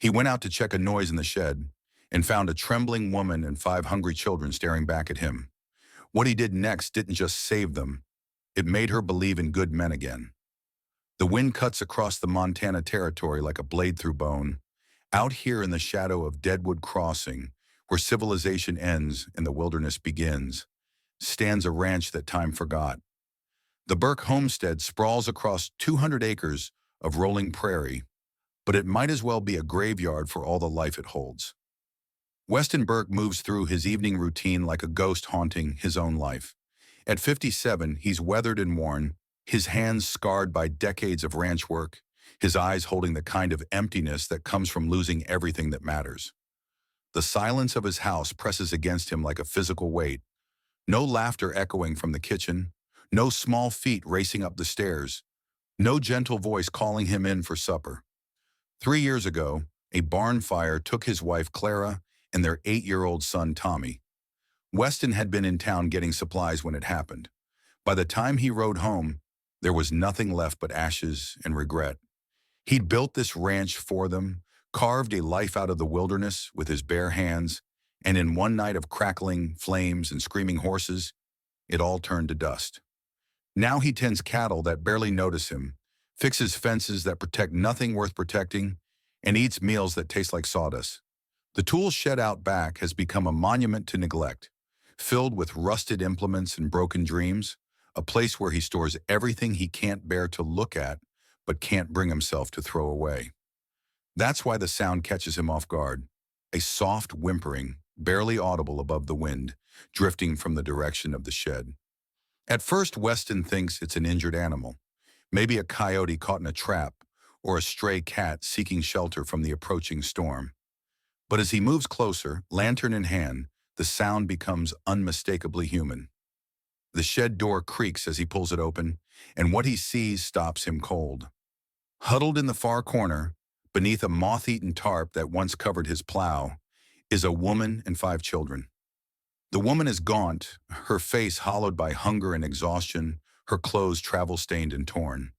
He went out to check a noise in the shed and found a trembling woman and 5 hungry children staring back at him. What he did next didn't just save them, it made her believe in good men again. The wind cuts across the Montana territory like a blade through bone. Out here in the shadow of Deadwood Crossing, where civilization ends and the wilderness begins, stands a ranch that time forgot. The Burke homestead sprawls across 200 acres of rolling prairie, but it might as well be a graveyard for all the life it holds. Weston Burke moves through his evening routine like a ghost haunting his own life. At 57, he's weathered and worn, his hands scarred by decades of ranch work, his eyes holding the kind of emptiness that comes from losing everything that matters. The silence of his house presses against him like a physical weight. No laughter echoing from the kitchen, no small feet racing up the stairs, no gentle voice calling him in for supper. 3 years ago, a barn fire took his wife Clara and their 8-year-old son Tommy. Weston had been in town getting supplies when it happened. By the time he rode home, there was nothing left but ashes and regret. He'd built this ranch for them, carved a life out of the wilderness with his bare hands, and in one night of crackling flames and screaming horses, it all turned to dust. Now he tends cattle that barely notice him, fixes fences that protect nothing worth protecting, and eats meals that taste like sawdust. The tool shed out back has become a monument to neglect, filled with rusted implements and broken dreams, a place where he stores everything he can't bear to look at, but can't bring himself to throw away. That's why the sound catches him off guard, a soft whimpering, barely audible above the wind, drifting from the direction of the shed. At first, Weston thinks it's an injured animal, maybe a coyote caught in a trap, or a stray cat seeking shelter from the approaching storm. But as he moves closer, lantern in hand, the sound becomes unmistakably human. The shed door creaks as he pulls it open, and what he sees stops him cold. Huddled in the far corner, beneath a moth-eaten tarp that once covered his plow, is a woman and 5 children. The woman is gaunt, her face hollowed by hunger and exhaustion, her clothes travel-stained and torn.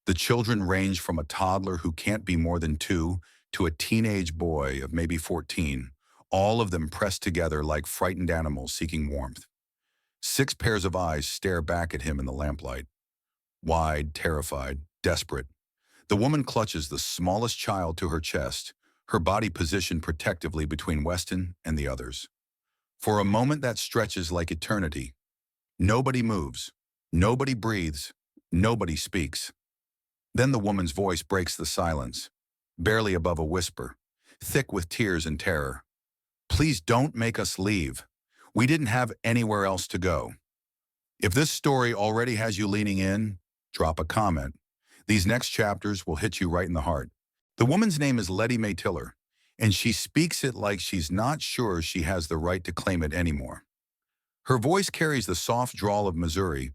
The children range from a toddler who can't be more than 2 to a teenage boy of maybe 14, all of them pressed together like frightened animals seeking warmth. 6 pairs of eyes stare back at him in the lamplight. Wide, terrified, desperate. The woman clutches the smallest child to her chest, her body positioned protectively between Weston and the others. For a moment that stretches like eternity. Nobody moves, nobody breathes, nobody speaks. Then the woman's voice breaks the silence, barely above a whisper, thick with tears and terror. "Please don't make us leave. We didn't have anywhere else to go." If this story already has you leaning in, drop a comment. These next chapters will hit you right in the heart. The woman's name is Letty Mae Tiller, and she speaks it like she's not sure she has the right to claim it anymore. Her voice carries the soft drawl of Missouri,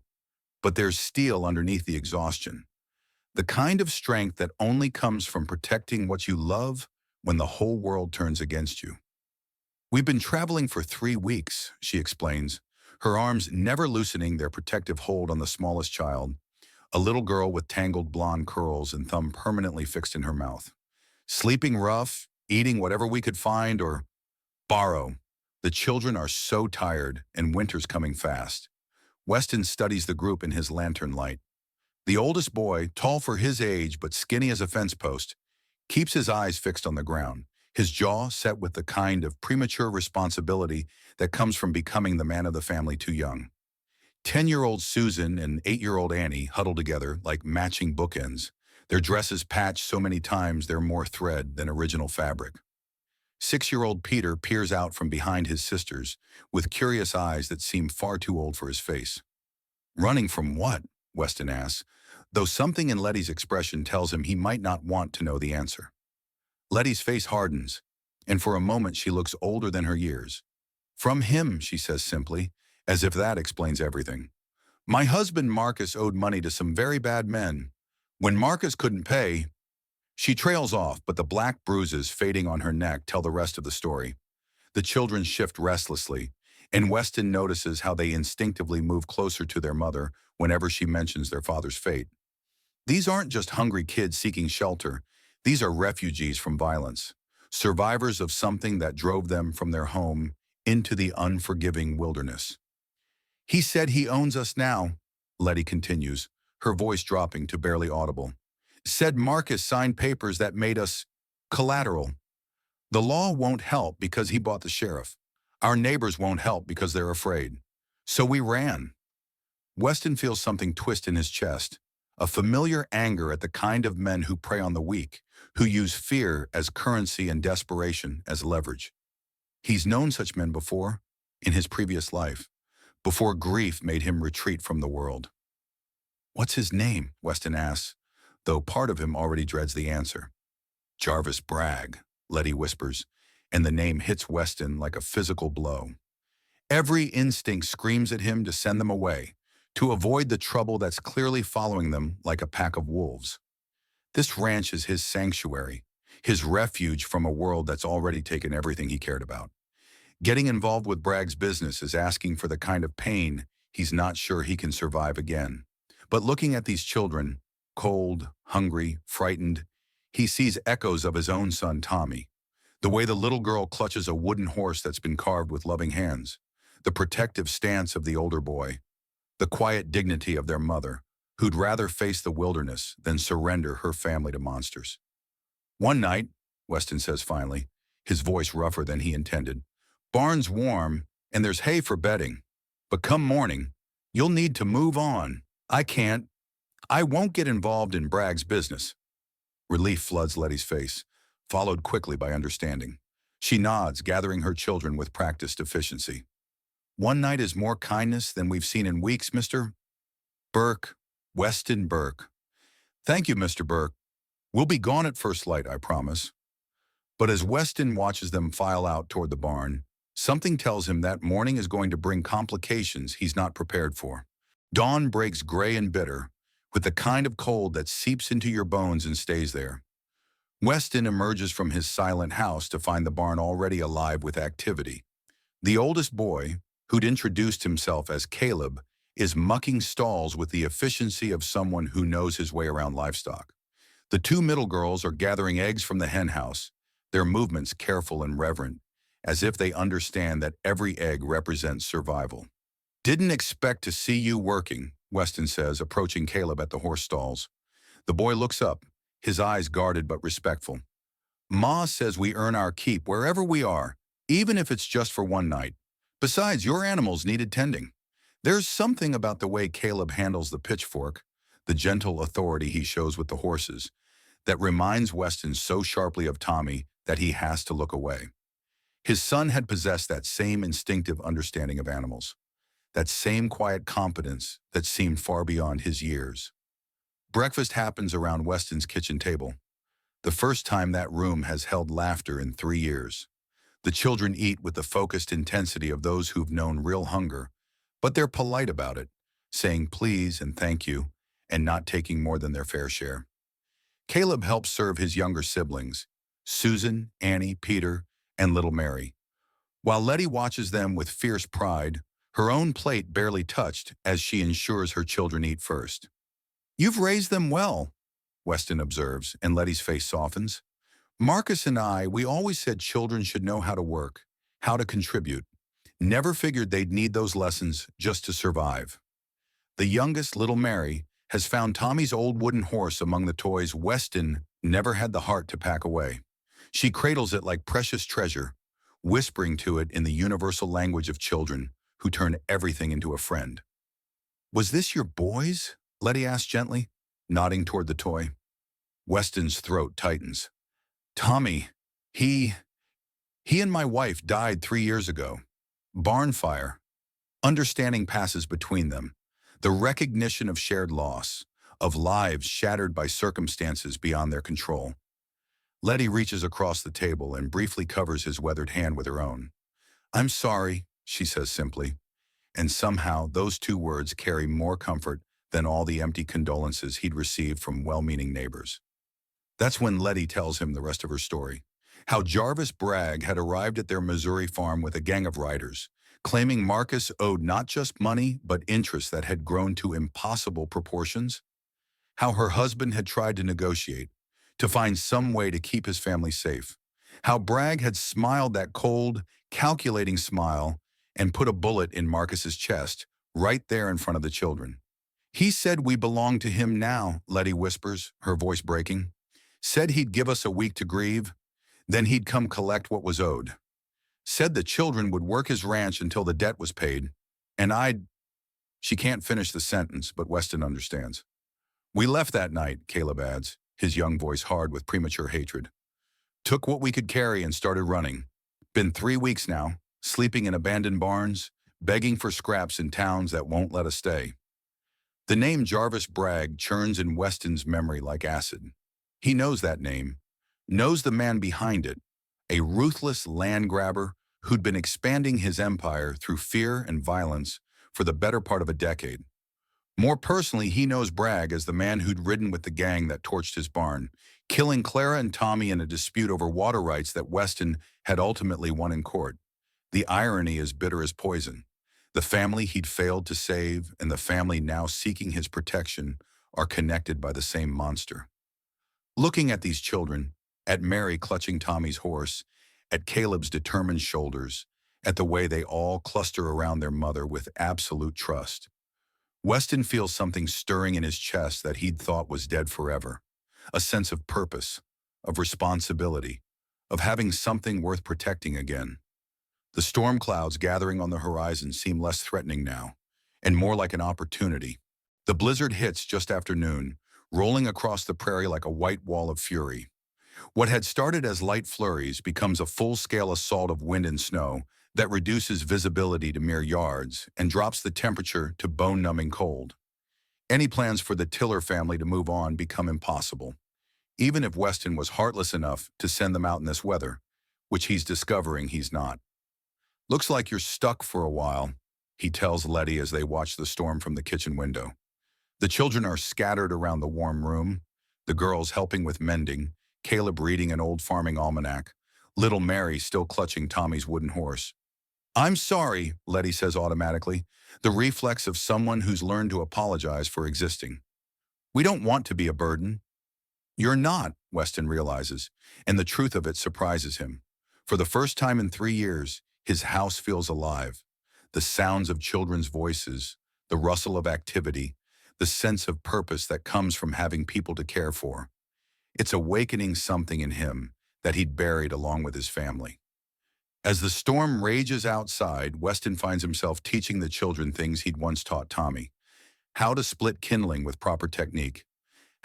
but there's steel underneath the exhaustion. The kind of strength that only comes from protecting what you love when the whole world turns against you. "We've been traveling for 3 weeks, she explains, her arms never loosening their protective hold on the smallest child, a little girl with tangled blonde curls and thumb permanently fixed in her mouth. "Sleeping rough, eating whatever we could find, or borrow. The children are so tired, and winter's coming fast." Weston studies the group in his lantern light. The oldest boy, tall for his age but skinny as a fence post, keeps his eyes fixed on the ground, his jaw set with the kind of premature responsibility that comes from becoming the man of the family too young. 10-year-old Susan and 8-year-old Annie huddle together like matching bookends, their dresses patched so many times they're more thread than original fabric. 6-year-old Peter peers out from behind his sisters with curious eyes that seem far too old for his face. "Running from what?" Weston asks, though something in Letty's expression tells him he might not want to know the answer. Letty's face hardens, and for a moment she looks older than her years. "From him," she says simply, as if that explains everything. "My husband Marcus owed money to some very bad men. When Marcus couldn't pay..." She trails off, but the black bruises fading on her neck tell the rest of the story. The children shift restlessly, and Weston notices how they instinctively move closer to their mother whenever she mentions their father's fate. These aren't just hungry kids seeking shelter. These are refugees from violence. survivors of something that drove them from their home into the unforgiving wilderness. He said he owns us now, Letty continues, her voice dropping to barely audible. Said Marcus signed papers that made us collateral. The law won't help because he bought the sheriff. Our neighbors won't help because they're afraid. So we ran. Weston feels something twist in his chest, a familiar anger at the kind of men who prey on the weak, who use fear as currency and desperation as leverage. He's known such men before, in his previous life, before grief made him retreat from the world. What's his name? Weston asks, though part of him already dreads the answer. Jarvis Bragg, Letty whispers, and the name hits Weston like a physical blow. Every instinct screams at him to send them away, to avoid the trouble that's clearly following them like a pack of wolves. This ranch is his sanctuary, his refuge from a world that's already taken everything he cared about. Getting involved with Bragg's business is asking for the kind of pain he's not sure he can survive again. But looking at these children, cold, hungry, frightened, he sees echoes of his own son Tommy. The way the little girl clutches a wooden horse that's been carved with loving hands, the protective stance of the older boy, the quiet dignity of their mother, who'd rather face the wilderness than surrender her family to monsters. One night, Weston says finally, his voice rougher than he intended, barn's warm and there's hay for bedding, but come morning, you'll need to move on. I won't get involved in Bragg's business. Relief floods Letty's face, followed quickly by understanding. She nods, gathering her children with practiced efficiency. One night is more kindness than we've seen in weeks, Mr. Burke, Weston Burke. Thank you, Mr. Burke. We'll be gone at first light, I promise. But as Weston watches them file out toward the barn, something tells him that morning is going to bring complications he's not prepared for. Dawn breaks gray and bitter, with the kind of cold that seeps into your bones and stays there. Weston emerges from his silent house to find the barn already alive with activity. The oldest boy, who'd introduced himself as Caleb, is mucking stalls with the efficiency of someone who knows his way around livestock. The two middle girls are gathering eggs from the hen house, their movements careful and reverent, as if they understand that every egg represents survival. Didn't expect to see you working, Weston says, approaching Caleb at the horse stalls. The boy looks up, his eyes guarded but respectful. Ma says we earn our keep wherever we are, even if it's just for one night. Besides, your animals needed tending. There's something about the way Caleb handles the pitchfork, the gentle authority he shows with the horses, that reminds Weston so sharply of Tommy that he has to look away. His son had possessed that same instinctive understanding of animals, that same quiet competence that seemed far beyond his years. Breakfast happens around Weston's kitchen table, the first time that room has held laughter in 3 years. The children eat with the focused intensity of those who've known real hunger, but they're polite about it, saying please and thank you, and not taking more than their fair share. Caleb helps serve his younger siblings, Susan, Annie, Peter, and little Mary, while Letty watches them with fierce pride, her own plate barely touched as she ensures her children eat first. You've raised them well, Weston observes, and Letty's face softens. Marcus and we always said children should know how to work, how to contribute. Never figured they'd need those lessons just to survive. The youngest, little Mary, has found Tommy's old wooden horse among the toys Weston never had the heart to pack away. She cradles it like precious treasure, whispering to it in the universal language of children who turn everything into a friend. Was this your boy's? Letty asked gently, nodding toward the toy. Weston's throat tightens. Tommy, he and my wife died 3 years ago. Barn fire. Understanding passes between them. The recognition of shared loss, of lives shattered by circumstances beyond their control. Letty reaches across the table and briefly covers his weathered hand with her own. I'm sorry, she says simply, and somehow those 2 words carry more comfort than all the empty condolences he'd received from well-meaning neighbors. That's when Letty tells him the rest of her story, how Jarvis Bragg had arrived at their Missouri farm with a gang of riders, claiming Marcus owed not just money but interest that had grown to impossible proportions, how her husband had tried to negotiate, to find some way to keep his family safe, How Bragg had smiled that cold, calculating smile and put a bullet in Marcus's chest, right there in front of the children. He said we belong to him now, Letty whispers, her voice breaking. Said he'd give us a week to grieve, then he'd come collect what was owed. Said the children would work his ranch until the debt was paid, and I'd... She can't finish the sentence, but Weston understands. We left that night, Caleb adds, his young voice hard with premature hatred. Took what we could carry and started running. Been 3 weeks now, sleeping in abandoned barns, begging for scraps in towns that won't let us stay. The name Jarvis Bragg churns in Weston's memory like acid. He knows that name, knows the man behind it, a ruthless land grabber who'd been expanding his empire through fear and violence for the better part of a decade. More personally, he knows Bragg as the man who'd ridden with the gang that torched his barn, killing Clara and Tommy in a dispute over water rights that Weston had ultimately won in court. The irony is bitter as poison. The family he'd failed to save and the family now seeking his protection are connected by the same monster. Looking at these children, at Mary clutching Tommy's horse, at Caleb's determined shoulders, at the way they all cluster around their mother with absolute trust, Weston feels something stirring in his chest that he'd thought was dead forever. A sense of purpose, of responsibility, of having something worth protecting again. The storm clouds gathering on the horizon seem less threatening now, and more like an opportunity. The blizzard hits just after noon, rolling across the prairie like a white wall of fury. What had started as light flurries becomes a full-scale assault of wind and snow that reduces visibility to mere yards and drops the temperature to bone-numbing cold. Any plans for the Tiller family to move on become impossible, even if Weston was heartless enough to send them out in this weather, which he's discovering he's not. Looks like you're stuck for a while, he tells Letty as they watch the storm from the kitchen window. The children are scattered around the warm room, the girls helping with mending, Caleb reading an old farming almanac, little Mary still clutching Tommy's wooden horse. I'm sorry, Letty says automatically, the reflex of someone who's learned to apologize for existing. We don't want to be a burden. You're not, Weston realizes, and the truth of it surprises him. For the first time in 3 years, his house feels alive. The sounds of children's voices, the rustle of activity, the sense of purpose that comes from having people to care for. It's awakening something in him that he'd buried along with his family. As the storm rages outside, Weston finds himself teaching the children things he'd once taught Tommy. How to split kindling with proper technique.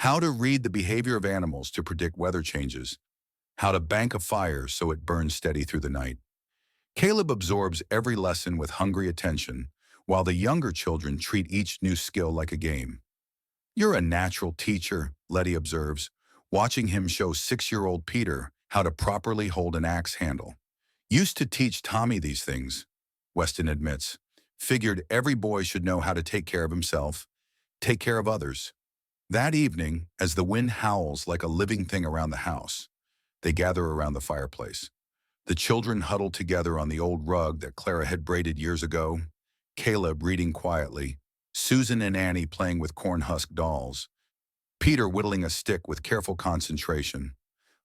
How to read the behavior of animals to predict weather changes. How to bank a fire so it burns steady through the night. Caleb absorbs every lesson with hungry attention, while the younger children treat each new skill like a game. You're a natural teacher, Letty observes, watching him show 6-year-old Peter how to properly hold an axe handle. Used to teach Tommy these things, Weston admits. Figured every boy should know how to take care of himself, take care of others. That evening, as the wind howls like a living thing around the house, they gather around the fireplace. The children huddle together on the old rug that Clara had braided years ago, Caleb reading quietly, Susan and Annie playing with corn-husk dolls, Peter whittling a stick with careful concentration,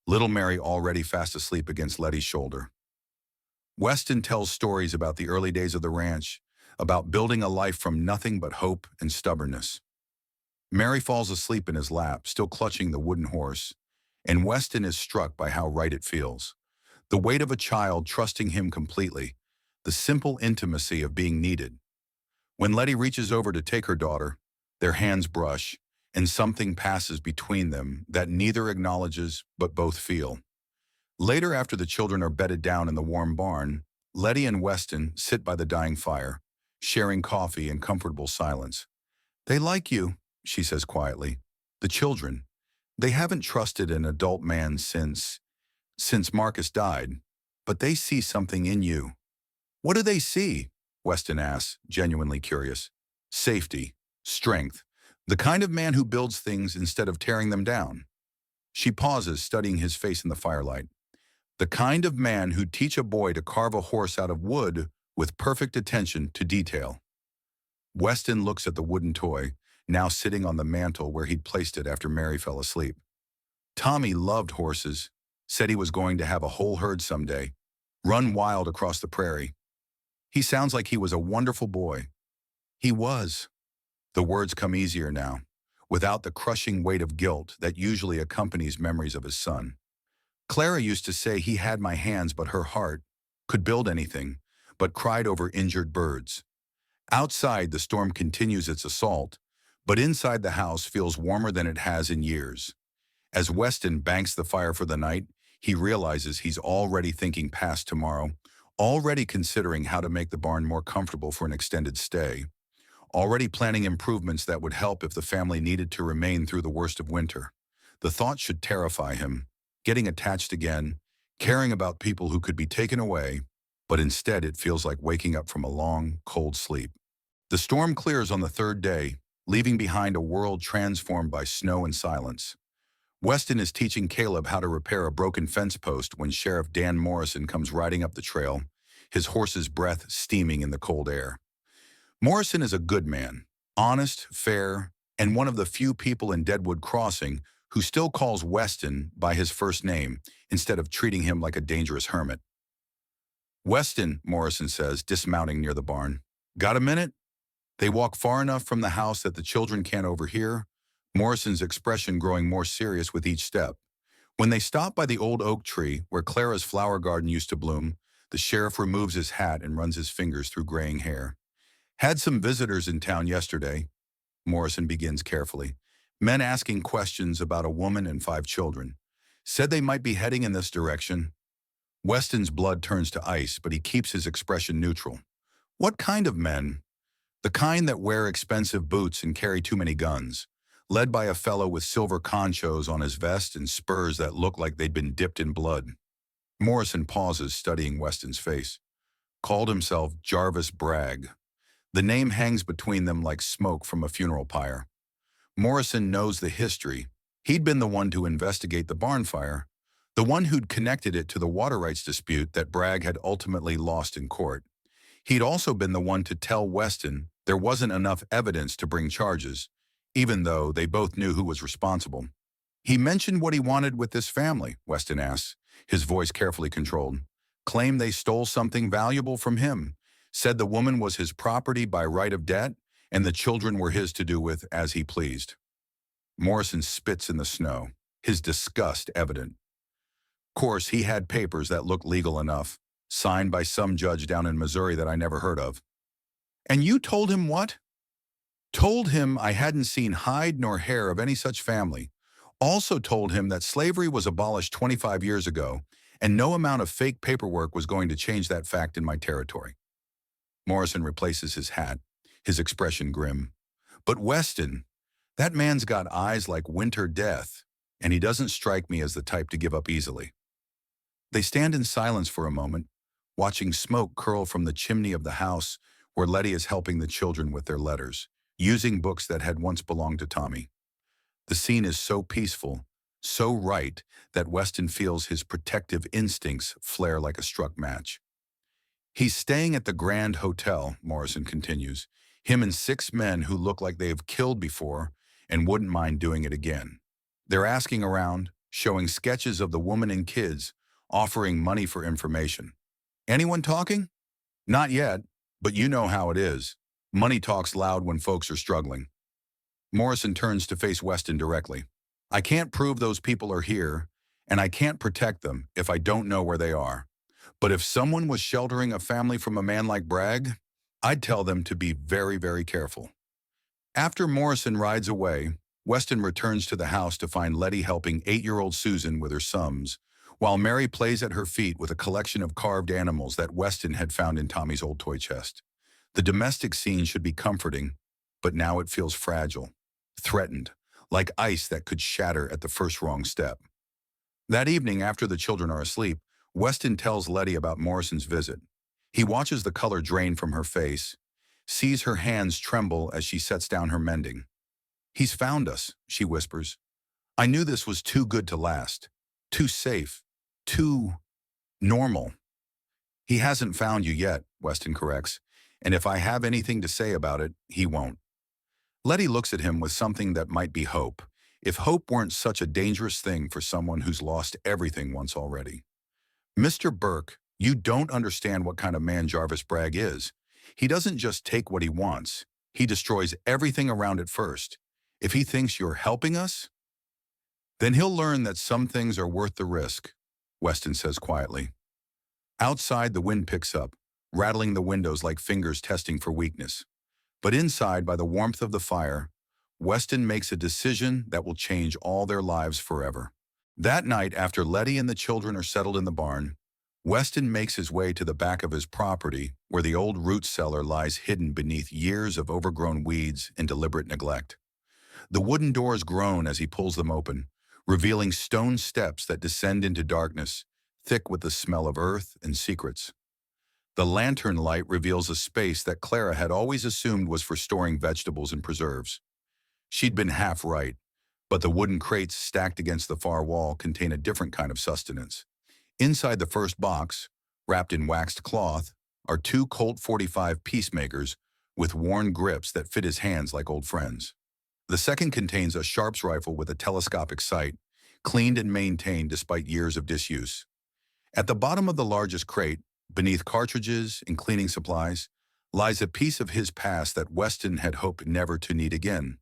little Mary already fast asleep against Letty's shoulder. Weston tells stories about the early days of the ranch, about building a life from nothing but hope and stubbornness. Mary falls asleep in his lap, still clutching the wooden horse, and Weston is struck by how right it feels. The weight of a child trusting him completely, the simple intimacy of being needed. When Letty reaches over to take her daughter, their hands brush, and something passes between them that neither acknowledges but both feel. Later, after the children are bedded down in the warm barn, Letty and Weston sit by the dying fire, sharing coffee in comfortable silence. They like you, she says quietly. The children. They haven't trusted an adult man since Marcus died, but they see something in you. What do they see? Weston asks, genuinely curious. Safety, strength, the kind of man who builds things instead of tearing them down. She pauses, studying his face in the firelight. The kind of man who'd teach a boy to carve a horse out of wood with perfect attention to detail. Weston looks at the wooden toy, now sitting on the mantel where he'd placed it after Mary fell asleep. Tommy loved horses. Said he was going to have a whole herd someday, run wild across the prairie. He sounds like he was a wonderful boy. He was. The words come easier now, without the crushing weight of guilt that usually accompanies memories of his son. Clara used to say he had my hands but her heart, could build anything, but cried over injured birds. Outside, the storm continues its assault, but inside the house feels warmer than it has in years. As Weston banks the fire for the night, he realizes he's already thinking past tomorrow, already considering how to make the barn more comfortable for an extended stay, already planning improvements that would help if the family needed to remain through the worst of winter. The thought should terrify him, getting attached again, caring about people who could be taken away, but instead it feels like waking up from a long, cold sleep. The storm clears on the third day, leaving behind a world transformed by snow and silence. Weston is teaching Caleb how to repair a broken fence post when Sheriff Dan Morrison comes riding up the trail, his horse's breath steaming in the cold air. Morrison is a good man, honest, fair, and one of the few people in Deadwood Crossing who still calls Weston by his first name instead of treating him like a dangerous hermit. "Weston," Morrison says, dismounting near the barn. "Got a minute?" They walk far enough from the house that the children can't overhear, Morrison's expression growing more serious with each step. When they stop by the old oak tree where Clara's flower garden used to bloom, the sheriff removes his hat and runs his fingers through graying hair. "Had some visitors in town yesterday," Morrison begins carefully. "Men asking questions about a woman and 5 children. Said they might be heading in this direction." Weston's blood turns to ice, but he keeps his expression neutral. "What kind of men?" "The kind that wear expensive boots and carry too many guns. Led by a fellow with silver conchos on his vest and spurs that look like they'd been dipped in blood." Morrison pauses, studying Weston's face. "Called himself Jarvis Bragg." The name hangs between them like smoke from a funeral pyre. Morrison knows the history. He'd been the one to investigate the barn fire, the one who'd connected it to the water rights dispute that Bragg had ultimately lost in court. He'd also been the one to tell Weston there wasn't enough evidence to bring charges, even though they both knew who was responsible. "He mentioned what he wanted with this family," Weston asks, his voice carefully controlled. "Claimed they stole something valuable from him. Said the woman was his property by right of debt, and the children were his to do with as he pleased." Morrison spits in the snow, his disgust evident. "Course, he had papers that looked legal enough, signed by some judge down in Missouri that I never heard of." "And you told him what?" "Told him I hadn't seen hide nor hair of any such family. Also told him that slavery was abolished 25 years ago, and no amount of fake paperwork was going to change that fact in my territory." Morrison replaces his hat, his expression grim. "But Weston, that man's got eyes like winter death, and he doesn't strike me as the type to give up easily." They stand in silence for a moment, watching smoke curl from the chimney of the house where Letty is helping the children with their letters, using books that had once belonged to Tommy. The scene is so peaceful, so right, that Weston feels his protective instincts flare like a struck match. "He's staying at the Grand Hotel," Morrison continues, "him and 6 men who look like they have killed before and wouldn't mind doing it again. They're asking around, showing sketches of the woman and kids, offering money for information. Anyone talking? Not yet, but you know how it is. Money talks loud when folks are struggling." Morrison turns to face Weston directly. "I can't prove those people are here, and I can't protect them if I don't know where they are. But if someone was sheltering a family from a man like Bragg, I'd tell them to be very, very careful." After Morrison rides away, Weston returns to the house to find Letty helping 8-year-old Susan with her sums, while Mary plays at her feet with a collection of carved animals that Weston had found in Tommy's old toy chest. The domestic scene should be comforting, but now it feels fragile, threatened, like ice that could shatter at the first wrong step. That evening, after the children are asleep, Weston tells Letty about Morrison's visit. He watches the color drain from her face, sees her hands tremble as she sets down her mending. "He's found us," she whispers. "I knew this was too good to last, too safe, too normal." "He hasn't found you yet," Weston corrects, "and if I have anything to say about it, he won't." Letty looks at him with something that might be hope. if hope weren't such a dangerous thing for someone who's lost everything once already. Mr. Burke, you don't understand what kind of man Jarvis Bragg is. He doesn't just take what he wants. He destroys everything around it first. If he thinks you're helping us, then he'll learn that some things are worth the risk, Weston says quietly. Outside, the wind picks up, rattling the windows like fingers testing for weakness. But inside, by the warmth of the fire, Weston makes a decision that will change all their lives forever. That night, after Letty and the children are settled in the barn, Weston makes his way to the back of his property where the old root cellar lies hidden beneath years of overgrown weeds and deliberate neglect. The wooden doors groan as he pulls them open, revealing stone steps that descend into darkness, thick with the smell of earth and secrets. The lantern light reveals a space that Clara had always assumed was for storing vegetables and preserves. She'd been half right, but the wooden crates stacked against the far wall contain a different kind of sustenance. Inside the first box, wrapped in waxed cloth, are two Colt 45 peacemakers with worn grips that fit his hands like old friends. The second contains a Sharps rifle with a telescopic sight, cleaned and maintained despite years of disuse. At the bottom of the largest crate, beneath cartridges and cleaning supplies, lies a piece of his past that Weston had hoped never to need again.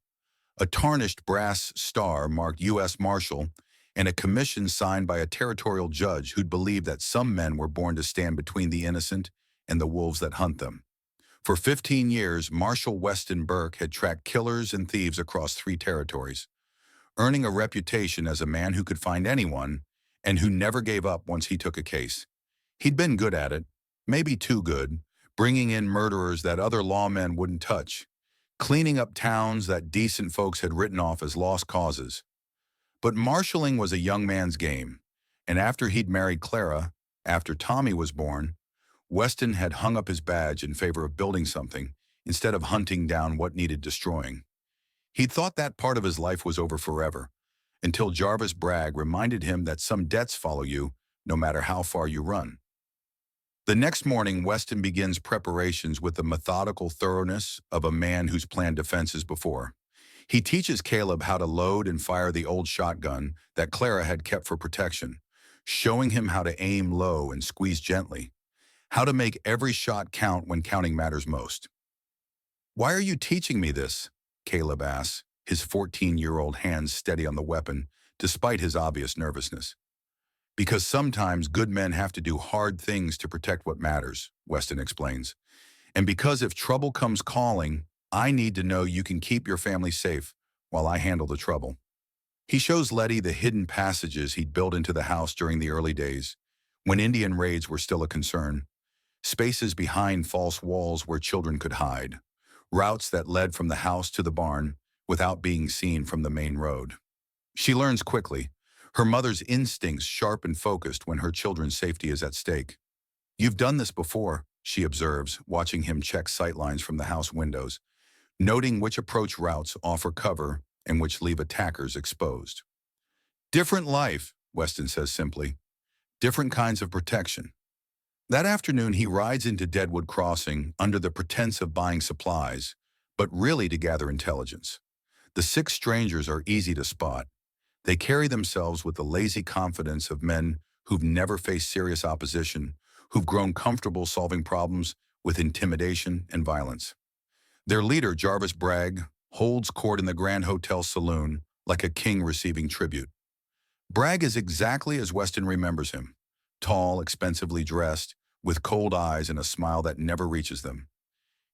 A tarnished brass star marked U.S. Marshal and a commission signed by a territorial judge who'd believed that some men were born to stand between the innocent and the wolves that hunt them. For 15 years, Marshal Weston Burke had tracked killers and thieves across 3 territories, earning a reputation as a man who could find anyone and who never gave up once he took a case. He'd been good at it, maybe too good, bringing in murderers that other lawmen wouldn't touch, cleaning up towns that decent folks had written off as lost causes. But marshaling was a young man's game, and after he'd married Clara, after Tommy was born, Weston had hung up his badge in favor of building something instead of hunting down what needed destroying. He'd thought that part of his life was over forever, until Jarvis Bragg reminded him that some debts follow you no matter how far you run. The next morning, Weston begins preparations with the methodical thoroughness of a man who's planned defenses before. He teaches Caleb how to load and fire the old shotgun that Clara had kept for protection, showing him how to aim low and squeeze gently, how to make every shot count when counting matters most. "Why are you teaching me this?" Caleb asks, his 14-year-old hands steady on the weapon, despite his obvious nervousness. "Because sometimes good men have to do hard things to protect what matters," Weston explains. "And because if trouble comes calling, I need to know you can keep your family safe while I handle the trouble." He shows Letty the hidden passages he'd built into the house during the early days, when Indian raids were still a concern. Spaces behind false walls where children could hide. Routes that led from the house to the barn without being seen from the main road. She learns quickly, her mother's instincts sharp and focused when her children's safety is at stake. "You've done this before," she observes, watching him check sightlines from the house windows, noting which approach routes offer cover and which leave attackers exposed. "Different life," Weston says simply. "Different kinds of protection." That afternoon, he rides into Deadwood Crossing under the pretense of buying supplies, but really to gather intelligence. The 6 strangers are easy to spot. They carry themselves with the lazy confidence of men who've never faced serious opposition, who've grown comfortable solving problems with intimidation and violence. Their leader, Jarvis Bragg, holds court in the Grand Hotel saloon like a king receiving tribute. Bragg is exactly as Weston remembers him, tall, expensively dressed, with cold eyes and a smile that never reaches them.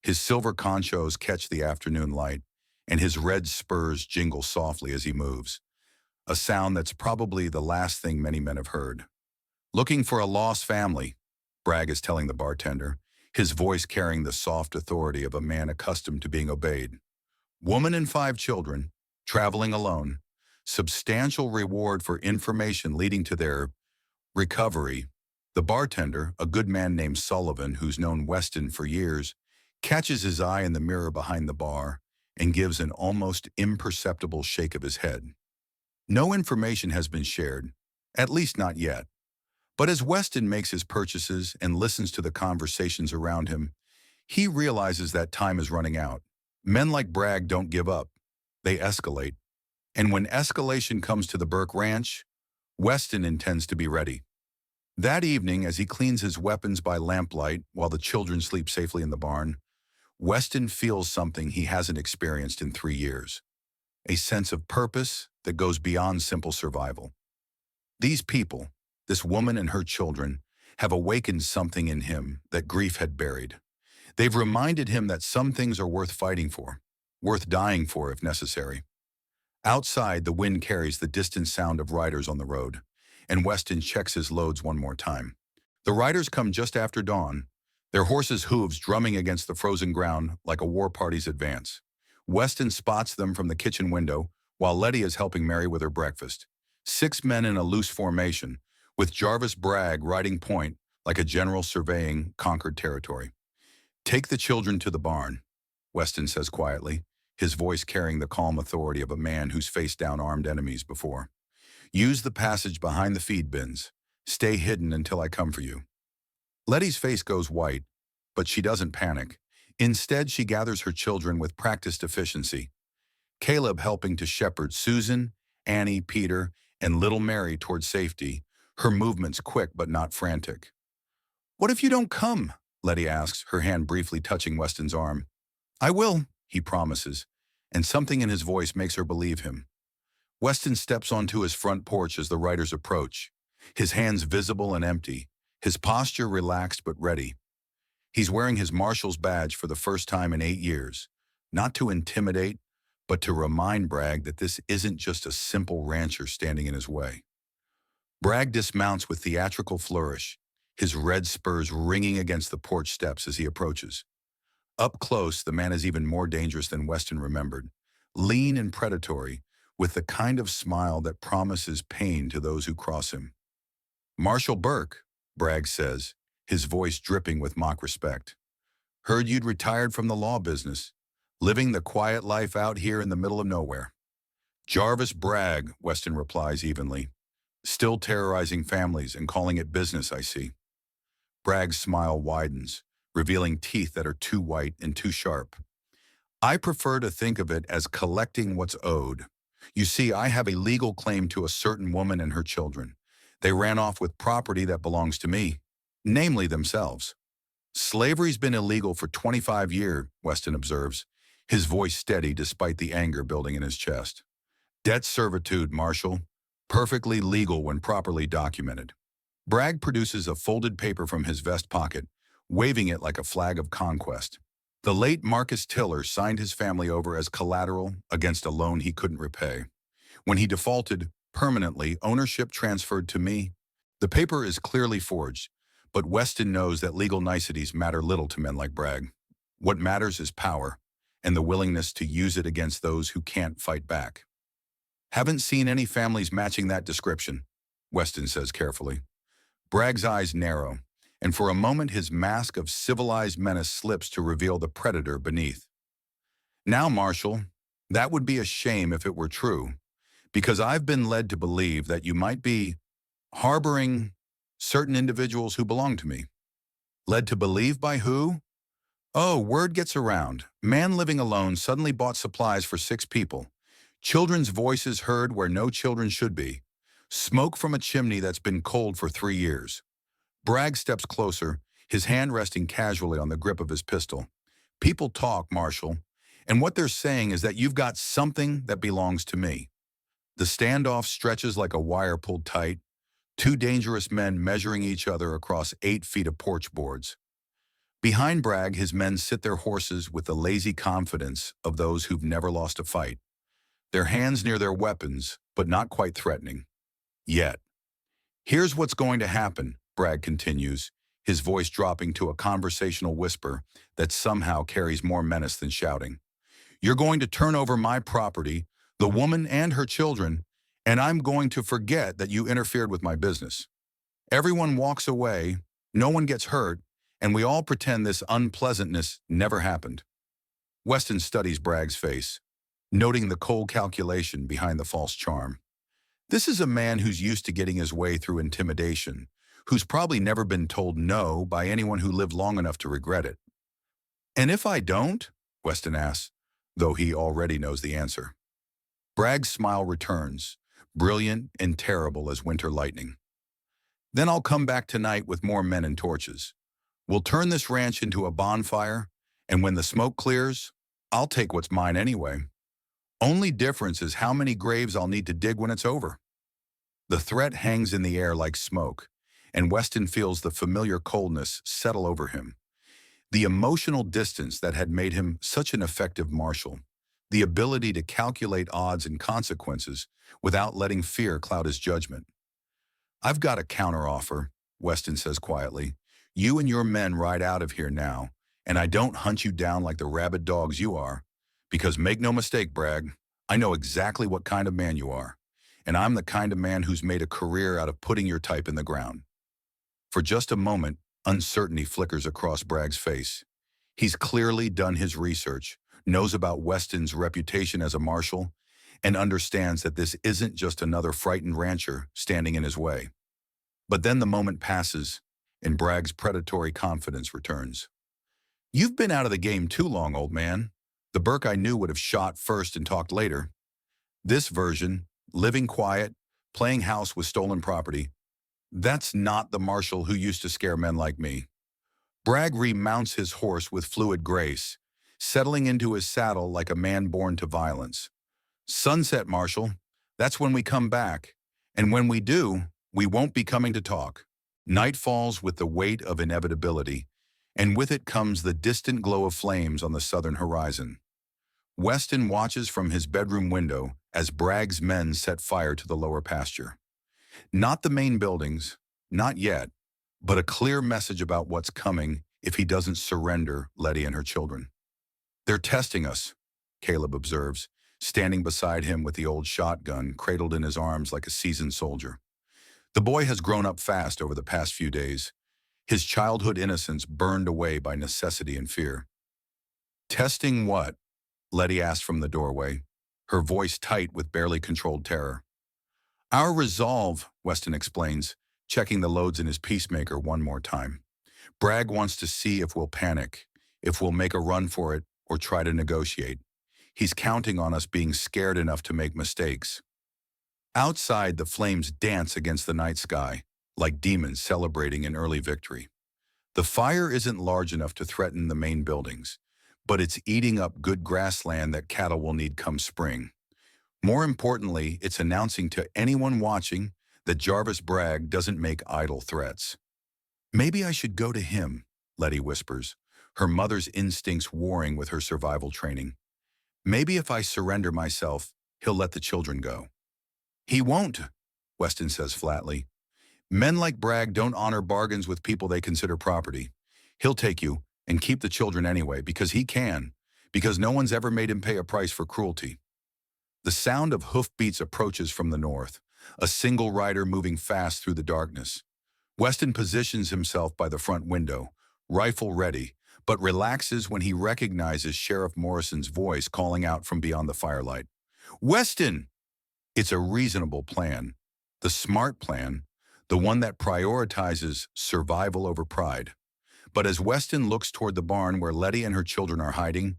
His silver conchos catch the afternoon light, and his red spurs jingle softly as he moves, a sound that's probably the last thing many men have heard. "Looking for a lost family," Bragg is telling the bartender, his voice carrying the soft authority of a man accustomed to being obeyed. "Woman and 5 children, traveling alone, substantial reward for information leading to their recovery." The bartender, a good man named Sullivan who's known Weston for years, catches his eye in the mirror behind the bar and gives an almost imperceptible shake of his head. No information has been shared, at least not yet. But as Weston makes his purchases and listens to the conversations around him, he realizes that time is running out. Men like Bragg don't give up. They escalate. And when escalation comes to the Burke Ranch, Weston intends to be ready. That evening, as he cleans his weapons by lamplight while the children sleep safely in the barn, Weston feels something he hasn't experienced in 3 years, a sense of purpose that goes beyond simple survival. These people, this woman and her children, have awakened something in him that grief had buried. They've reminded him that some things are worth fighting for, worth dying for if necessary. Outside, the wind carries the distant sound of riders on the road, and Weston checks his loads one more time. The riders come just after dawn, their horses' hooves drumming against the frozen ground like a war party's advance. Weston spots them from the kitchen window while Letty is helping Mary with her breakfast. 6 men in a loose formation, with Jarvis Bragg riding point like a general surveying conquered territory. "Take the children to the barn," Weston says quietly, his voice carrying the calm authority of a man who's faced down armed enemies before. "Use the passage behind the feed bins. Stay hidden until I come for you." Letty's face goes white, but she doesn't panic. Instead, she gathers her children with practiced efficiency. Caleb helping to shepherd Susan, Annie, Peter, and little Mary toward safety, her movements quick but not frantic. "What if you don't come?" Letty asks, her hand briefly touching Weston's arm. "I will," he promises, and something in his voice makes her believe him. Weston steps onto his front porch as the riders approach, his hands visible and empty, his posture relaxed but ready. He's wearing his marshal's badge for the first time in 8 years, not to intimidate, but to remind Bragg that this isn't just a simple rancher standing in his way. Bragg dismounts with theatrical flourish, his red spurs ringing against the porch steps as he approaches. Up close, the man is even more dangerous than Weston remembered, lean and predatory, with the kind of smile that promises pain to those who cross him. "Marshal Burke," Bragg says, his voice dripping with mock respect. "Heard you'd retired from the law business, living the quiet life out here in the middle of nowhere." "Jarvis Bragg," Weston replies evenly. "Still terrorizing families and calling it business, I see." Bragg's smile widens, revealing teeth that are too white and too sharp. "I prefer to think of it as collecting what's owed. You see, I have a legal claim to a certain woman and her children. They ran off with property that belongs to me, namely themselves. Slavery's been illegal for 25 years, Weston observes, his voice steady despite the anger building in his chest. "Debt servitude, Marshal. Perfectly legal when properly documented." Bragg produces a folded paper from his vest pocket, waving it like a flag of conquest. "The late Marcus Tiller signed his family over as collateral against a loan he couldn't repay. When he defaulted, permanently, ownership transferred to me." The paper is clearly forged, but Weston knows that legal niceties matter little to men like Bragg. What matters is power, and the willingness to use it against those who can't fight back. "Haven't seen any families matching that description," Weston says carefully. Bragg's eyes narrow, and for a moment his mask of civilized menace slips to reveal the predator beneath. "Now, Marshal, that would be a shame if it were true, because I've been led to believe that you might be harboring certain individuals who belong to me." "Led to believe by who?" "Oh, word gets around. Man living alone suddenly bought supplies for 6 people. Children's voices heard where no children should be. Smoke from a chimney that's been cold for 3 years. Bragg steps closer, his hand resting casually on the grip of his pistol. "People talk, Marshal, and what they're saying is that you've got something that belongs to me." The standoff stretches like a wire pulled tight, 2 dangerous men measuring each other across 8 feet of porch boards. Behind Bragg, his men sit their horses with the lazy confidence of those who've never lost a fight, their hands near their weapons, but not quite threatening. Yet. "Here's what's going to happen," Bragg continues, his voice dropping to a conversational whisper that somehow carries more menace than shouting. "You're going to turn over my property, the woman and her children, and I'm going to forget that you interfered with my business. Everyone walks away, no one gets hurt, and we all pretend this unpleasantness never happened." Weston studies Bragg's face, noting the cold calculation behind the false charm. This is a man who's used to getting his way through intimidation, who's probably never been told no by anyone who lived long enough to regret it. "And if I don't?" Weston asks, though he already knows the answer. Bragg's smile returns, brilliant and terrible as winter lightning. Then I'll come back tonight with more men and torches. We'll turn this ranch into a bonfire, and when the smoke clears, I'll take what's mine anyway. Only difference is how many graves I'll need to dig when it's over. The threat hangs in the air like smoke, and Weston feels the familiar coldness settle over him. The emotional distance that had made him such an effective marshal, the ability to calculate odds and consequences without letting fear cloud his judgment. I've got a counteroffer, Weston says quietly. You and your men ride out of here now, and I don't hunt you down like the rabid dogs you are, because make no mistake, Bragg, I know exactly what kind of man you are, and I'm the kind of man who's made a career out of putting your type in the ground. For just a moment, uncertainty flickers across Bragg's face. He's clearly done his research, knows about Weston's reputation as a marshal, and understands that this isn't just another frightened rancher standing in his way. But then the moment passes, and Bragg's predatory confidence returns. You've been out of the game too long, old man. The Burke I knew would have shot first and talked later. This version, living quiet, playing house with stolen property, that's not the marshal who used to scare men like me. Bragg remounts his horse with fluid grace, settling into his saddle like a man born to violence. Sunset, Marshal. That's when we come back. And when we do, we won't be coming to talk. Night falls with the weight of inevitability, and with it comes the distant glow of flames on the southern horizon. Weston watches from his bedroom window as Bragg's men set fire to the lower pasture. Not the main buildings, not yet, but a clear message about what's coming if he doesn't surrender Letty and her children. They're testing us, Caleb observes, standing beside him with the old shotgun cradled in his arms like a seasoned soldier. The boy has grown up fast over the past few days, his childhood innocence burned away by necessity and fear. Testing what? Letty asked from the doorway, her voice tight with barely controlled terror. Our resolve, Weston explains, checking the loads in his peacemaker one more time. Bragg wants to see if we'll panic, if we'll make a run for it, or try to negotiate. He's counting on us being scared enough to make mistakes. Outside, the flames dance against the night sky, like demons celebrating an early victory. The fire isn't large enough to threaten the main buildings, but it's eating up good grassland that cattle will need come spring. More importantly, it's announcing to anyone watching that Jarvis Bragg doesn't make idle threats. Maybe I should go to him, Letty whispers, her mother's instincts warring with her survival training. Maybe if I surrender myself, he'll let the children go. He won't, Weston says flatly. Men like Bragg don't honor bargains with people they consider property. He'll take you and keep the children anyway because he can, because no one's ever made him pay a price for cruelty. The sound of hoofbeats approaches from the north, a single rider moving fast through the darkness. Weston positions himself by the front window, rifle ready, but relaxes when he recognizes Sheriff Morrison's voice calling out from beyond the firelight. Weston! It's a reasonable plan, the smart plan, the one that prioritizes survival over pride. But as Weston looks toward the barn where Letty and her children are hiding,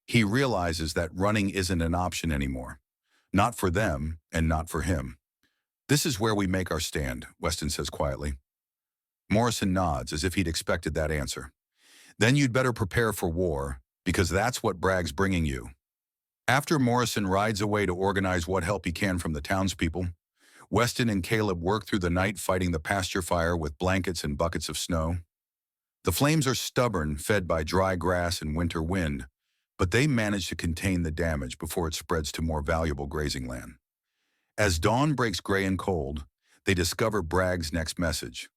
he realizes that running isn't an option anymore. Not for them, and not for him. This is where we make our stand, Weston says quietly. Morrison nods as if he'd expected that answer. Then you'd better prepare for war, because that's what Bragg's bringing you. After Morrison rides away to organize what help he can from the townspeople, Weston and Caleb work through the night fighting the pasture fire with blankets and buckets of snow. The flames are stubborn, fed by dry grass and winter wind, but they manage to contain the damage before it spreads to more valuable grazing land. As dawn breaks gray and cold, they discover Bragg's next message,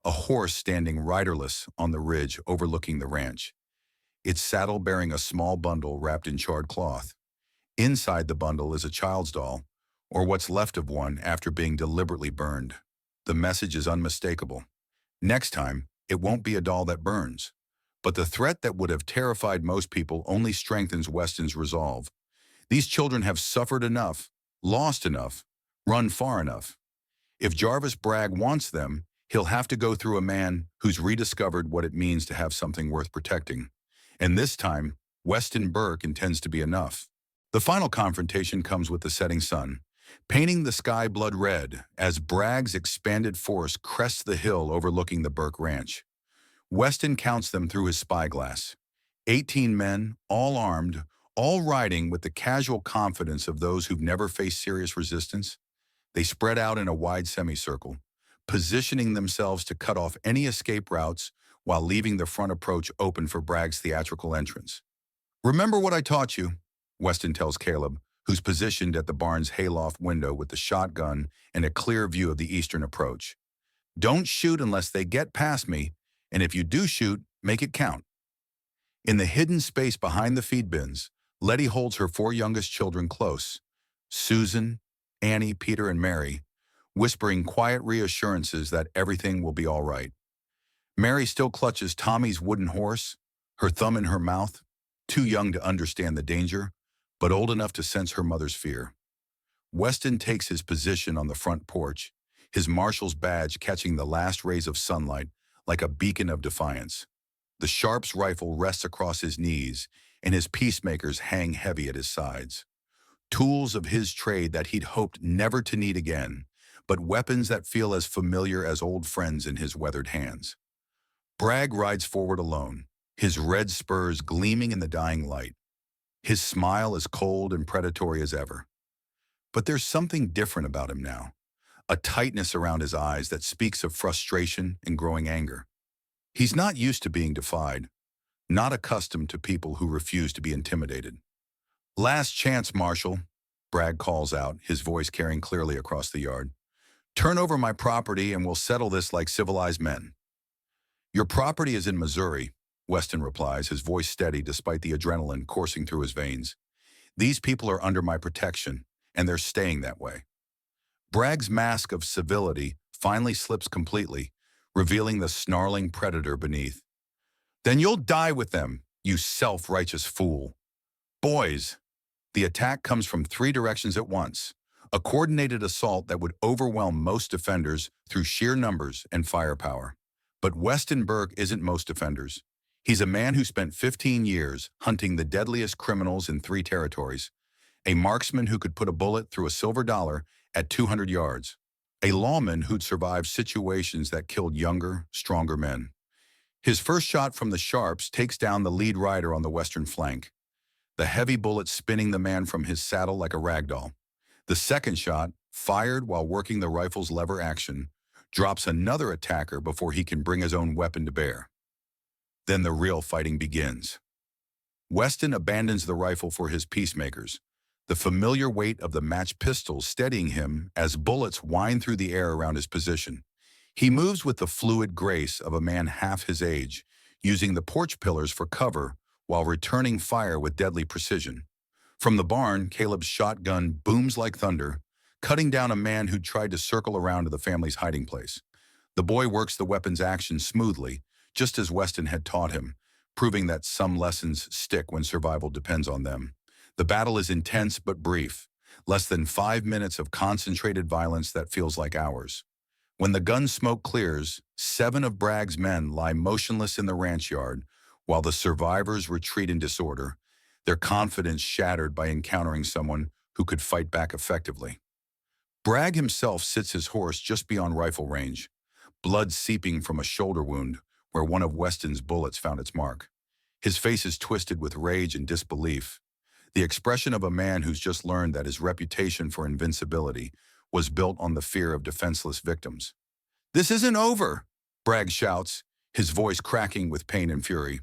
a horse standing riderless on the ridge overlooking the ranch, its saddle bearing a small bundle wrapped in charred cloth. Inside the bundle is a child's doll, or what's left of one after being deliberately burned. The message is unmistakable. Next time, it won't be a doll that burns. But the threat that would have terrified most people only strengthens Weston's resolve. These children have suffered enough, lost enough, run far enough. If Jarvis Bragg wants them, he'll have to go through a man who's rediscovered what it means to have something worth protecting. And this time, Weston Burke intends to be enough. The final confrontation comes with the setting sun, painting the sky blood red as Bragg's expanded force crests the hill overlooking the Burke Ranch. Weston counts them through his spyglass. 18 men, all armed, all riding with the casual confidence of those who've never faced serious resistance. They spread out in a wide semicircle, positioning themselves to cut off any escape routes while leaving the front approach open for Bragg's theatrical entrance. "Remember what I taught you," Weston tells Caleb, who's positioned at the barn's hayloft window with the shotgun and a clear view of the eastern approach. "Don't shoot unless they get past me, and if you do shoot, make it count." In the hidden space behind the feed bins, Letty holds her four youngest children close, Susan, Annie, Peter, and Mary, whispering quiet reassurances that everything will be all right. Mary still clutches Tommy's wooden horse, her thumb in her mouth, too young to understand the danger, but old enough to sense her mother's fear. Weston takes his position on the front porch, his marshal's badge catching the last rays of sunlight like a beacon of defiance. The Sharp's rifle rests across his knees, and his peacemakers hang heavy at his sides. Tools of his trade that he'd hoped never to need again, but weapons that feel as familiar as old friends in his weathered hands. Bragg rides forward alone, his red spurs gleaming in the dying light. His smile as cold and predatory as ever. But there's something different about him now, a tightness around his eyes that speaks of frustration and growing anger. He's not used to being defied, not accustomed to people who refuse to be intimidated. "Last chance, Marshal," Bragg calls out, his voice carrying clearly across the yard. "Turn over my property and we'll settle this like civilized men." "Your property is in Missouri," Weston replies, his voice steady despite the adrenaline coursing through his veins. "These people are under my protection, and they're staying that way." Bragg's mask of civility finally slips completely, revealing the snarling predator beneath. "Then you'll die with them, you self-righteous fool." "Boys!" The attack comes from three directions at once, a coordinated assault that would overwhelm most defenders through sheer numbers and firepower. But Weston Burke isn't most defenders. He's a man who spent 15 years hunting the deadliest criminals in 3 territories, a marksman who could put a bullet through a silver dollar at 200 yards, a lawman who'd survived situations that killed younger, stronger men. His first shot from the Sharps takes down the lead rider on the western flank, the heavy bullet spinning the man from his saddle like a ragdoll. The second shot, fired while working the rifle's lever action, drops another attacker before he can bring his own weapon to bear. Then the real fighting begins. Weston abandons the rifle for his peacemakers, the familiar weight of the match pistols steadying him as bullets whine through the air around his position. He moves with the fluid grace of a man half his age, using the porch pillars for cover while returning fire with deadly precision. From the barn, Caleb's shotgun booms like thunder, cutting down a man who tried to circle around to the family's hiding place. The boy works the weapon's action smoothly, just as Weston had taught him, proving that some lessons stick when survival depends on them. The battle is intense but brief, less than 5 minutes of concentrated violence that feels like hours. When the gun smoke clears, 7 of Bragg's men lie motionless in the ranch yard, while the survivors retreat in disorder, their confidence shattered by encountering someone who could fight back effectively. Bragg himself sits his horse just beyond rifle range, blood seeping from a shoulder wound where one of Weston's bullets found its mark. His face is twisted with rage and disbelief, the expression of a man who's just learned that his reputation for invincibility was built on the fear of defenseless victims. "This isn't over," Bragg shouts, his voice cracking with pain and fury.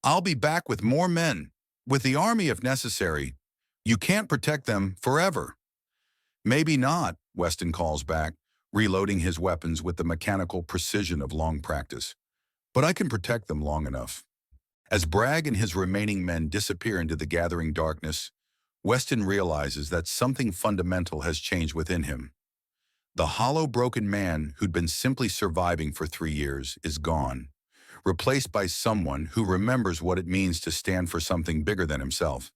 "I'll be back with more men, with the army if necessary. You can't protect them forever." "Maybe not," Weston calls back, reloading his weapons with the mechanical precision of long practice. "But I can protect them long enough." As Bragg and his remaining men disappear into the gathering darkness, Weston realizes that something fundamental has changed within him. The hollow, broken man who'd been simply surviving for 3 years is gone, replaced by someone who remembers what it means to stand for something bigger than himself.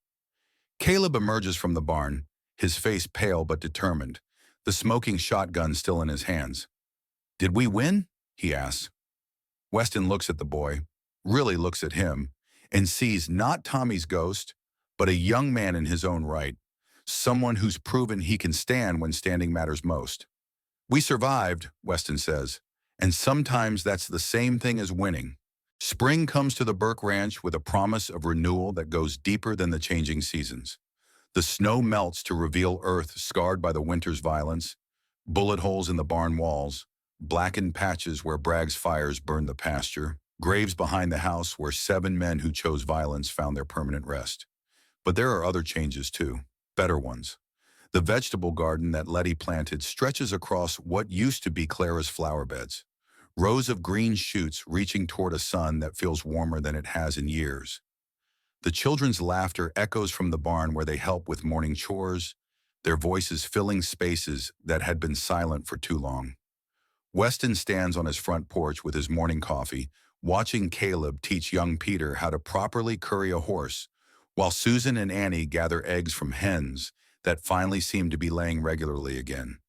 Caleb emerges from the barn, his face pale but determined, the smoking shotgun still in his hands. "Did we win?" he asks. Weston looks at the boy, really looks at him, and sees not Tommy's ghost, but a young man in his own right, someone who's proven he can stand when standing matters most. We survived, Weston says, and sometimes that's the same thing as winning. Spring comes to the Burke Ranch with a promise of renewal that goes deeper than the changing seasons. The snow melts to reveal earth scarred by the winter's violence, bullet holes in the barn walls, blackened patches where Bragg's fires burned the pasture, graves behind the house where 7 men who chose violence found their permanent rest. But there are other changes too, better ones. The vegetable garden that Letty planted stretches across what used to be Clara's flower beds, rows of green shoots reaching toward a sun that feels warmer than it has in years. The children's laughter echoes from the barn where they help with morning chores, their voices filling spaces that had been silent for too long. Weston stands on his front porch with his morning coffee, watching Caleb teach young Peter how to properly curry a horse, while Susan and Annie gather eggs from hens that finally seem to be laying regularly again.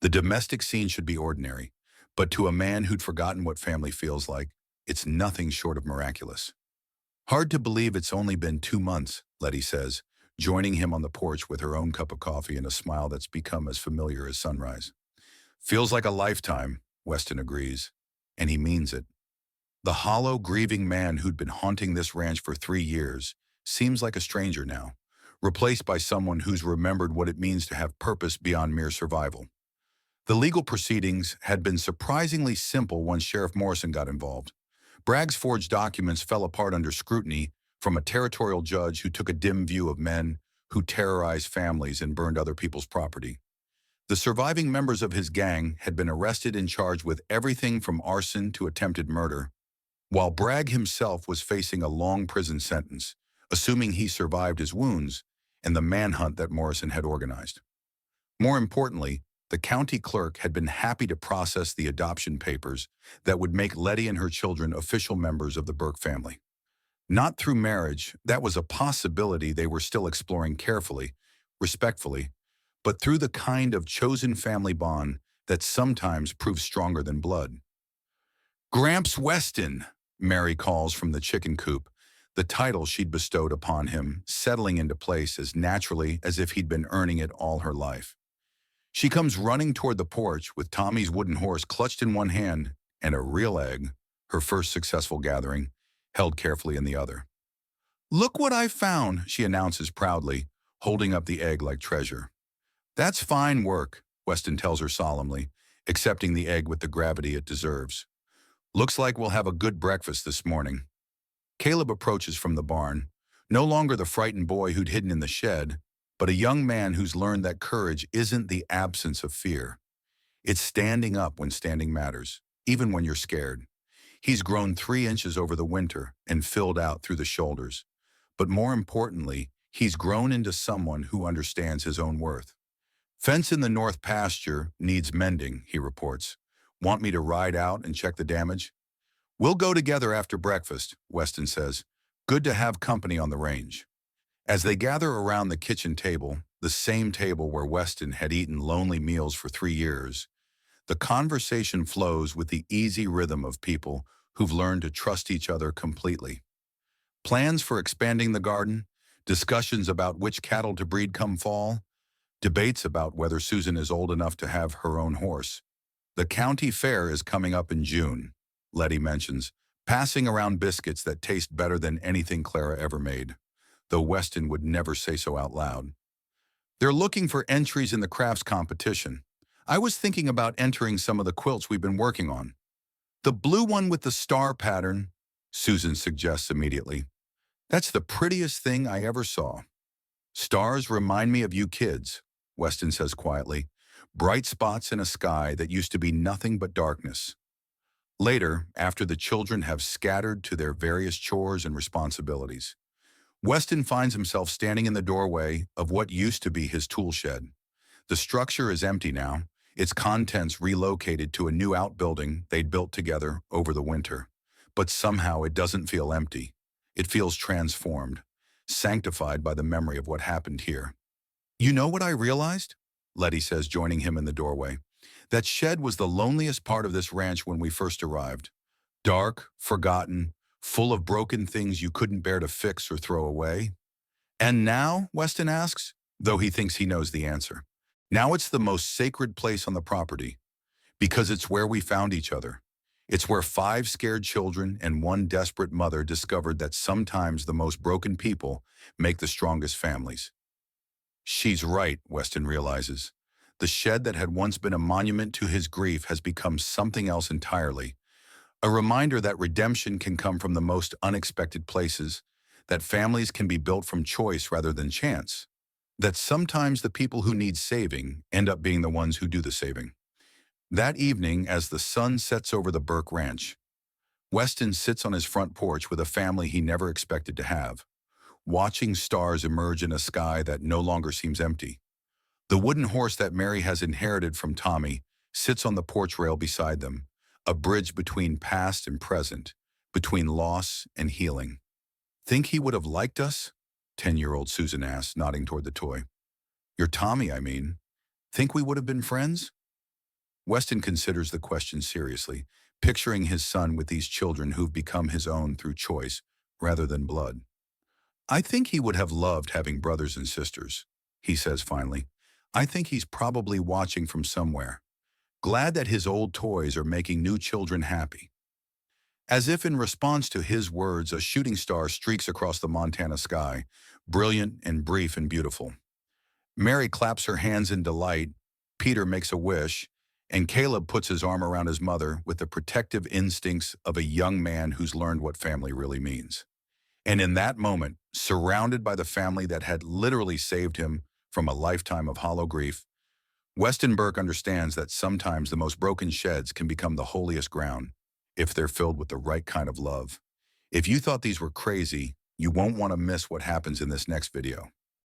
The domestic scene should be ordinary, but to a man who'd forgotten what family feels like, it's nothing short of miraculous. Hard to believe it's only been 2 months, Letty says, joining him on the porch with her own cup of coffee and a smile that's become as familiar as sunrise. Feels like a lifetime, Weston agrees, and he means it. The hollow, grieving man who'd been haunting this ranch for 3 years seems like a stranger now, replaced by someone who's remembered what it means to have purpose beyond mere survival. The legal proceedings had been surprisingly simple once Sheriff Morrison got involved. Bragg's forged documents fell apart under scrutiny from a territorial judge who took a dim view of men who terrorized families and burned other people's property. The surviving members of his gang had been arrested and charged with everything from arson to attempted murder, while Bragg himself was facing a long prison sentence, assuming he survived his wounds and the manhunt that Morrison had organized. More importantly, the county clerk had been happy to process the adoption papers that would make Letty and her children official members of the Burke family. Not through marriage, that was a possibility they were still exploring carefully, respectfully, but through the kind of chosen family bond that sometimes proves stronger than blood. Gramps Weston, Mary calls from the chicken coop, the title she'd bestowed upon him settling into place as naturally as if he'd been earning it all her life. She comes running toward the porch with Tommy's wooden horse clutched in one hand and a real egg, her first successful gathering, held carefully in the other. "Look what I found," she announces proudly, holding up the egg like treasure. "That's fine work," Weston tells her solemnly, accepting the egg with the gravity it deserves. "Looks like we'll have a good breakfast this morning." Caleb approaches from the barn, no longer the frightened boy who'd hidden in the shed, but a young man who's learned that courage isn't the absence of fear. It's standing up when standing matters, even when you're scared. He's grown 3 inches over the winter and filled out through the shoulders. But more importantly, he's grown into someone who understands his own worth. "Fence in the north pasture needs mending," he reports. "Want me to ride out and check the damage?" "We'll go together after breakfast," Weston says. "Good to have company on the range." As they gather around the kitchen table, the same table where Weston had eaten lonely meals for 3 years, the conversation flows with the easy rhythm of people who've learned to trust each other completely. Plans for expanding the garden, discussions about which cattle to breed come fall, debates about whether Susan is old enough to have her own horse. "The county fair is coming up in June," Letty mentions, passing around biscuits that taste better than anything Clara ever made, though Weston would never say so out loud. "They're looking for entries in the crafts competition. I was thinking about entering some of the quilts we've been working on." "The blue one with the star pattern," Susan suggests immediately. "That's the prettiest thing I ever saw." "Stars remind me of you kids," Weston says quietly. "Bright spots in a sky that used to be nothing but darkness." Later, after the children have scattered to their various chores and responsibilities, Weston finds himself standing in the doorway of what used to be his tool shed. The structure is empty now, its contents relocated to a new outbuilding they'd built together over the winter. But somehow it doesn't feel empty. It feels transformed, sanctified by the memory of what happened here. "You know what I realized?" Letty says, joining him in the doorway. "That shed was the loneliest part of this ranch when we first arrived. Dark, forgotten, full of broken things you couldn't bear to fix or throw away. And now, Weston asks, though he thinks he knows the answer. Now it's the most sacred place on the property, because it's where we found each other. It's where 5 scared children and 1 desperate mother discovered that sometimes the most broken people make the strongest families. She's right, Weston realizes. The shed that had once been a monument to his grief has become something else entirely. A reminder that redemption can come from the most unexpected places, that families can be built from choice rather than chance, that sometimes the people who need saving end up being the ones who do the saving. That evening, as the sun sets over the Burke Ranch, Weston sits on his front porch with a family he never expected to have, watching stars emerge in a sky that no longer seems empty. The wooden horse that Mary has inherited from Tommy sits on the porch rail beside them, a bridge between past and present, between loss and healing. Think he would have liked us? 10-year-old Susan asked, nodding toward the toy. Your Tommy, I mean. Think we would have been friends? Weston considers the question seriously, picturing his son with these children who've become his own through choice rather than blood. I think he would have loved having brothers and sisters, he says finally. I think he's probably watching from somewhere, glad that his old toys are making new children happy. As if in response to his words, a shooting star streaks across the Montana sky, brilliant and brief and beautiful. Mary claps her hands in delight, Peter makes a wish, and Caleb puts his arm around his mother with the protective instincts of a young man who's learned what family really means. And in that moment, surrounded by the family that had literally saved him from a lifetime of hollow grief, Weston Burke understands that sometimes the most broken sheds can become the holiest ground if they're filled with the right kind of love. If you thought these were crazy, you won't want to miss what happens in this next video.